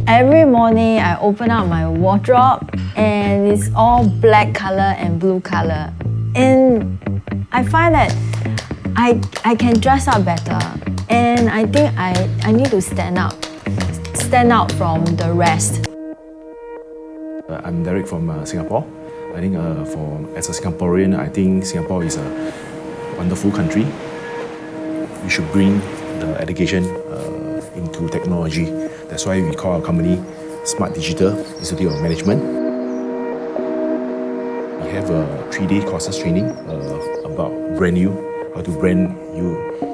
Every morning I open up my wardrobe and it's all black color and blue color. And I find that I can dress up better, and I think I need to stand out from the rest. I'm Derek from Singapore. I think as a Singaporean, I think Singapore is a wonderful country. We should bring the education into technology. That's why we call our company Smart Digital Institute of Management. We have a 3-day courses training about brand you, how to brand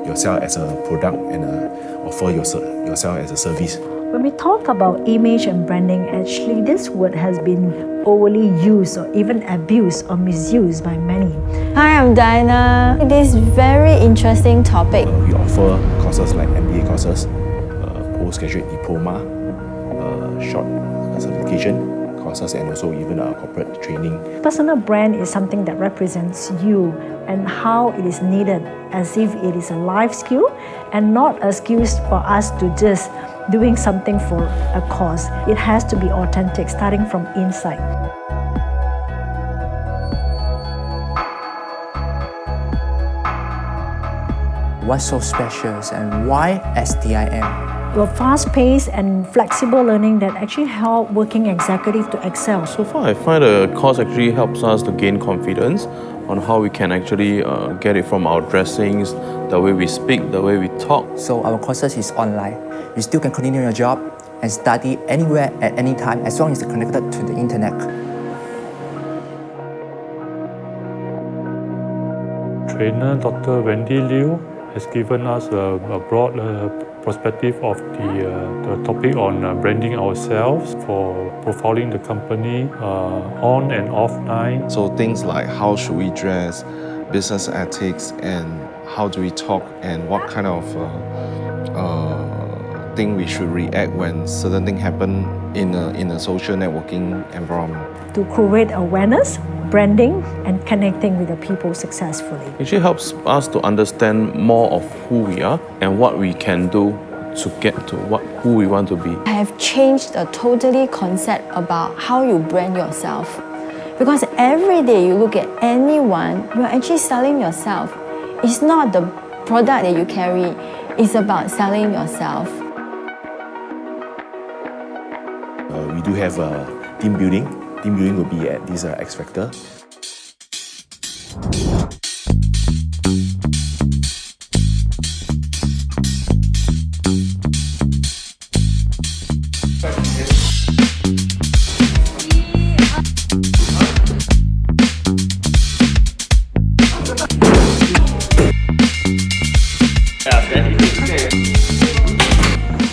yourself as a product and offer yourself as a service. When we talk about image and branding, actually this word has been overly used or even abused or misused by many. Hi, I'm Diana. This very interesting topic. We offer courses like MBA courses, postgraduate diploma, short certification courses, and also even corporate training. Personal brand is something that represents you and how it is needed, as if it is a life skill and not a skill for us to just doing something for a cause. It has to be authentic, starting from inside. What's so special and why SDIM? Your fast-paced and flexible learning that actually help working executive to excel. So far, I find the course actually helps us to gain confidence on how we can actually get it from our dressings, the way we speak, the way we talk. So our courses is online. You still can continue your job and study anywhere at any time as long as you're connected to the internet. Trainer Dr. Wendy Liu has given us a broad perspective of the topic on branding ourselves, for profiling the company on and offline. So things like how should we dress, business ethics, and how do we talk, and what kind of thing we should react when certain thing happen in a social networking environment. To create awareness, branding, and connecting with the people successfully. It actually helps us to understand more of who we are and what we can do to get to who we want to be. I have changed the totally concept about how you brand yourself. Because every day you look at anyone, you're actually selling yourself. It's not the product that you carry, it's about selling yourself. We do have team building. Team building will be at this X Factor.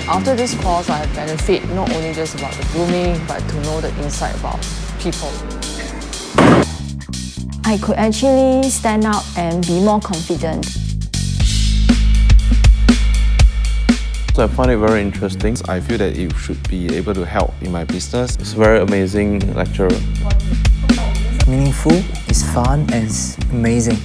After this course, I have benefit not only just about the grooming, but to know the insight about people. I could actually stand out and be more confident. So I find it very interesting. I feel that it should be able to help in my business. It's a very amazing lecturer. Meaningful, it's fun, and it's amazing.